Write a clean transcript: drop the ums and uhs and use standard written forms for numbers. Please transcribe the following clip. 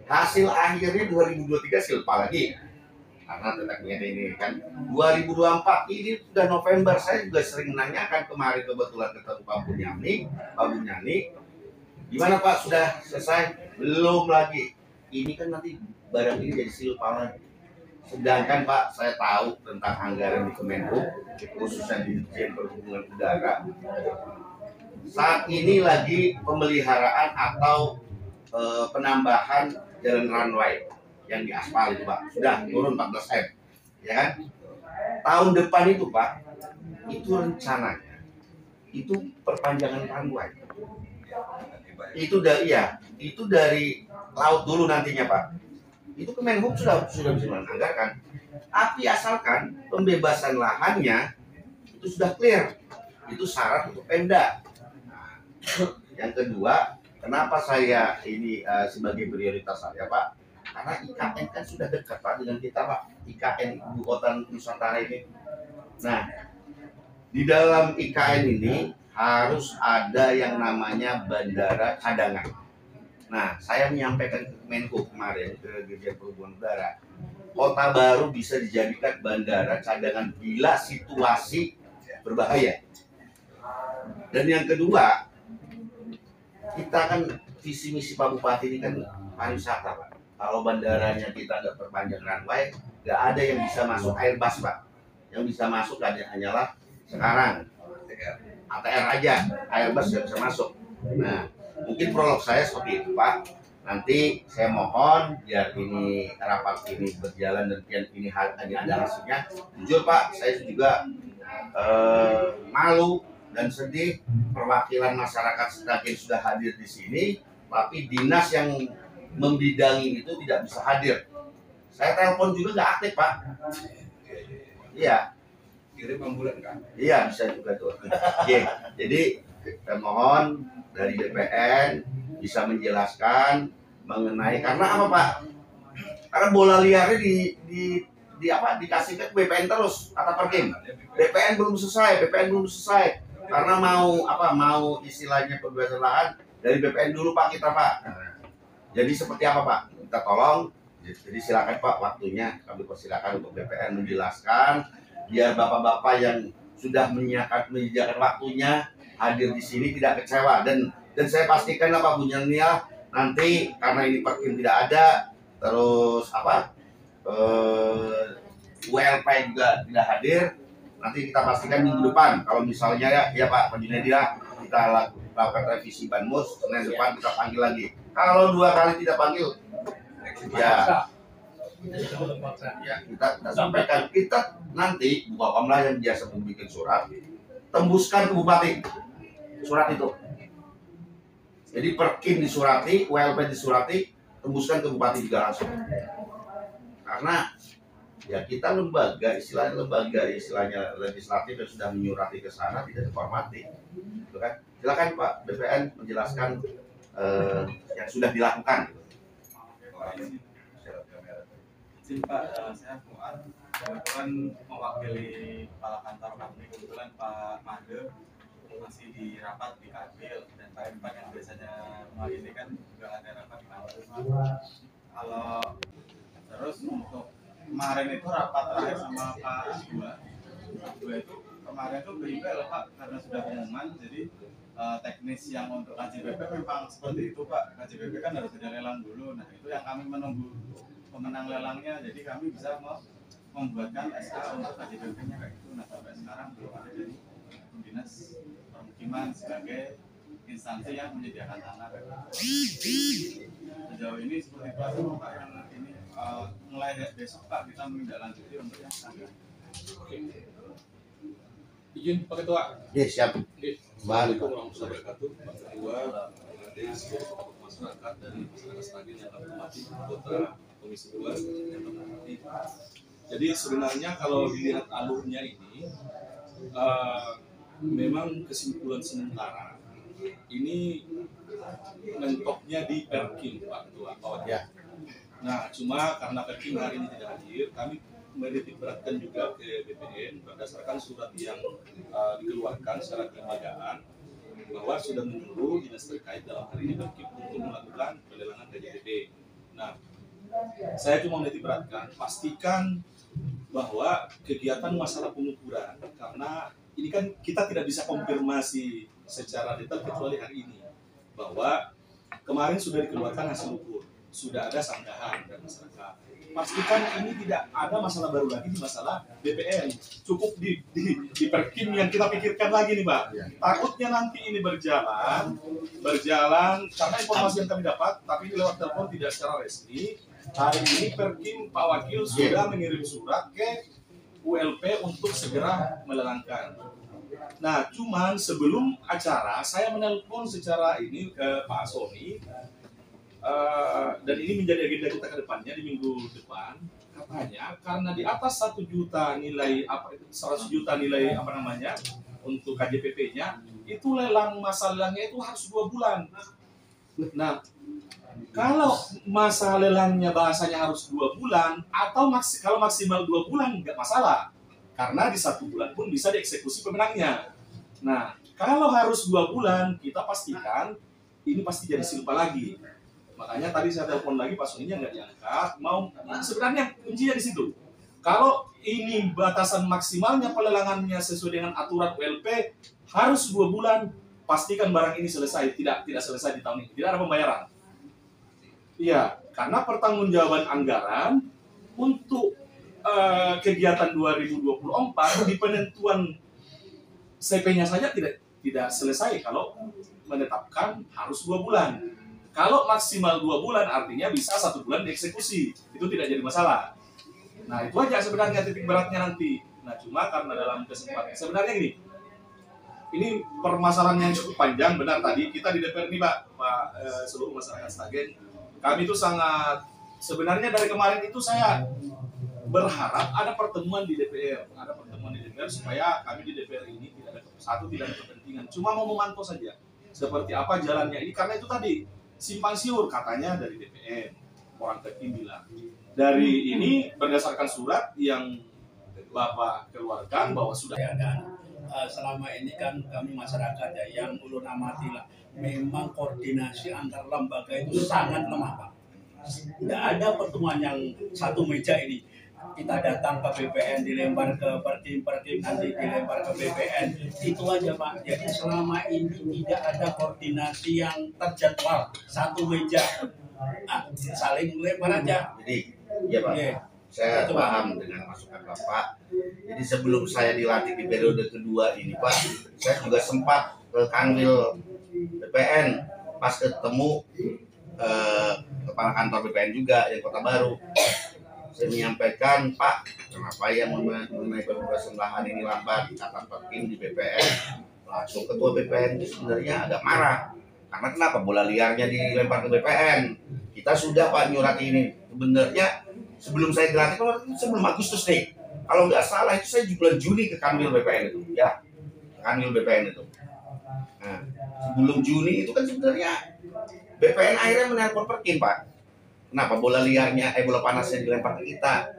Hasil akhirnya 2023 silpa lagi. Karena tetapnya ini kan 2024 ini sudah November, saya juga sering menanyakan kemarin kebetulan ketemu Pak Bunyani, gimana Pak sudah selesai? Belum lagi. Ini kan nanti barang ini jadi silpa lagi. Sedangkan Pak, saya tahu tentang anggaran di Kemenhub, khususnya di Dirjen Perhubungan Udara. Saat ini lagi pemeliharaan atau penambahan jalan runway yang diaspal itu Pak, sudah turun 14 M, ya kan? Tahun depan itu Pak, itu rencananya, itu perpanjangan runway. Itu dari laut dulu nantinya Pak. Itu Kemenhub sudah bisa menganggarkan. Tapi asalkan pembebasan lahannya itu sudah clear, itu syarat untuk Pemda. Nah, yang kedua, kenapa saya ini sebagai prioritas saya Pak? Karena IKN kan sudah dekat Pak dengan kita Pak, IKN Ibu Kota Nusantara ini. Nah, di dalam IKN ini harus ada yang namanya bandara cadangan. Nah, saya menyampaikan ke Menhub kemarin ke Dirjen Perhubungan Udara, Kota Baru bisa dijadikan bandara cadangan bila situasi berbahaya. Dan yang kedua, kita kan visi misi Pak Bupati ini kan pariwisata Pak. Kalau bandaranya kita nggak perpanjang runway, nggak ada yang bisa masuk Airbus Pak. Yang bisa masuk hanyalah sekarang ATR aja, Airbus nggak bisa masuk. Nah, mungkin prolog saya seperti itu Pak. Nanti saya mohon biar ini rapat ini berjalan dan ini ada hasilnya. Jujur Pak, saya juga malu dan sedih perwakilan masyarakat Sragen sudah hadir di sini, tapi dinas yang membidangi itu tidak bisa hadir. Saya telepon juga nggak aktif Pak. Iya. Kirim ambulan kan? Iya bisa juga tuh. Oke. Jadi kita mohon dari BPN bisa menjelaskan mengenai karena apa Pak? Karena bola liarnya dikasihkan ke BPN terus kata Perkim. BPN belum selesai. Karena mau istilahnya pembebasan lahan dari BPN dulu Pak kita Pak. Jadi seperti apa Pak? Kita tolong. Jadi silakan Pak waktunya kami persilakan untuk BPN menjelaskan biar bapak-bapak yang sudah menyediakan waktunya hadir di sini tidak kecewa dan saya pastikan Pak Bunyani nanti karena ini Perkim tidak ada terus WLP juga tidak hadir, nanti kita pastikan minggu depan kalau misalnya ya Pak Bunyani kita lakukan revisi Banmus, Senin depan kita panggil lagi. Kalau 2 kali tidak panggil ya kita sampaikan, kita nanti Bukakomlah yang biasa membuat surat tembuskan ke Bupati surat itu. Jadi Perkim disurati, WLP disurati, tembuskan ke Bupati juga langsung. Karena ya kita istilahnya legislatif yang sudah menyurati ke sana tidak dihormati. Gitu kan? Silakan Pak BPN menjelaskan yang sudah dilakukan. Izin Pak, saya Fuad, kebetulan mewakili kepala kantor kami, kebetulan Pak Made masih di rapat di Kabil dan Pak Irfan yang biasanya ini kan juga ada rapat di Kabil. Kalau terus untuk kemarin itu rapat terakhir sama Pak Dua itu kemarin itu berimbang loh Pak karena sudah pengumuman, jadi teknis yang untuk KJBP memang seperti itu Pak. KJBP kan harus ada lelang dulu, nah itu yang kami menunggu pemenang lelangnya, jadi kami bisa membuatkan SK untuk KJBP-nya kayak gitu. Nah sampai sekarang belum ada dari dinas permukiman sebagai instansi yang menyediakan tanah kayak gitu. Sejauh ini seperti itu aja Pak yang ini mulai besok Pak kita menindaklanjuti untuk yang sekarang. Izin Pak Ketua. Yes, siap. Assalamualaikum warahmatullahi wabarakatuh. Pak Ketua, seluruh masyarakat dari masyarakat Sragen yang kami hormati, anggota Komisi 2 yang kami hormati. Jadi sebenarnya kalau dilihat alurnya ini, memang kesimpulan sementara ini mentoknya di Perkim Pak Ketua. Ya. Nah, cuma karena Perkim hari ini tidak hadir, kami menitik beratkan juga ke BPN berdasarkan surat yang dikeluarkan secara kelembagaan bahwa sudah menyuruh dinas terkait dalam hari ini Perkim untuk melakukan pelelangan KJBP. Nah, saya cuma menitik beratkan, pastikan bahwa kegiatan masalah pengukuran, karena ini kan kita tidak bisa konfirmasi secara detail kecuali hari ini, bahwa kemarin sudah dikeluarkan hasil ukur, sudah ada sanggahan dari masyarakat. Pastikan ini tidak ada masalah baru lagi di masalah BPN. Cukup di Perkim yang kita pikirkan lagi nih Pak. Takutnya nanti ini berjalan karena informasi yang kami dapat, tapi ini lewat telepon tidak secara resmi. Hari ini Perkim Pak Wakil sudah mengirim surat ke ULP untuk segera melelangkan. Nah, cuman sebelum acara saya menelpon secara ini ke Pak Sony, dan ini menjadi agenda kita ke depannya di minggu depan. Katanya karena di atas 1 juta nilai 100 juta nilai untuk KJPP-nya, itu masa lelangnya itu harus 2 bulan. Nah, kalau masa lelangnya bahasanya harus 2 bulan atau kalau maksimal 2 bulan nggak masalah, karena di 1 bulan pun bisa dieksekusi pemenangnya. Nah, kalau harus 2 bulan, kita pastikan ini pasti jadi silpa lagi. Makanya tadi saya telepon lagi Pak Soninya nggak diangkat. Sebenarnya kuncinya di situ. Kalau ini batasan maksimalnya pelelangannya sesuai dengan aturan ULP harus 2 bulan, pastikan barang ini selesai. Tidak selesai di tahun ini. Tidak ada pembayaran. Iya, karena pertanggungjawaban anggaran untuk kegiatan 2024 di penentuan CP-nya saja tidak selesai kalau menetapkan harus 2 bulan. Kalau maksimal 2 bulan artinya bisa 1 bulan dieksekusi, itu tidak jadi masalah. Nah itu aja sebenarnya titik beratnya nanti. Nah cuma karena dalam kesempatan sebenarnya gini, ini permasalahan yang cukup panjang. Benar tadi kita di DPR ini Pak seluruh masyarakat Sragen, kami itu sangat sebenarnya dari kemarin itu saya berharap ada pertemuan di DPR, supaya kami di DPR ini tidak ada kepentingan, cuma mau memantau saja seperti apa jalannya ini, karena itu tadi simpang siur katanya dari DPR, orang Perkim bilang. Dari ini berdasarkan surat yang Bapak keluarkan bahwa sudah dan selama ini kan kami masyarakat ya yang ulun amati lah, memang koordinasi antar lembaga itu sangat lemah Pak. Tidak ada pertemuan yang satu meja ini. Kita datang ke BPN, dilempar ke Perkim, nanti dilempar ke BPN, itu aja Pak. Jadi selama ini tidak ada koordinasi yang terjadwal, satu meja, saling lempar aja. Jadi, ya Pak, saya paham dengan masukan Bapak. Jadi sebelum saya dilantik di periode kedua ini Pak, saya juga sempat ke Kanwil BPN, pas ketemu kepala kantor BPN juga yang Kota Baru. Saya menyampaikan, Pak, kenapa ya mengenai pembebasan lahan ini lambat, kata Perkim di BPN. Langsung ketua BPN itu sebenarnya agak marah. Karena kenapa bola liarnya dilempar ke BPN. Kita sudah Pak nyurati ini. Sebenarnya sebelum saya dilantik, sebelum Agustus nih. Kalau nggak salah itu saya bulan Juni ke Kanwil BPN itu. Ya, Kanwil BPN itu. Nah, sebelum Juni itu kan sebenarnya BPN akhirnya menelpon Perkim Pak. Kenapa bola panasnya dilempar ke kita?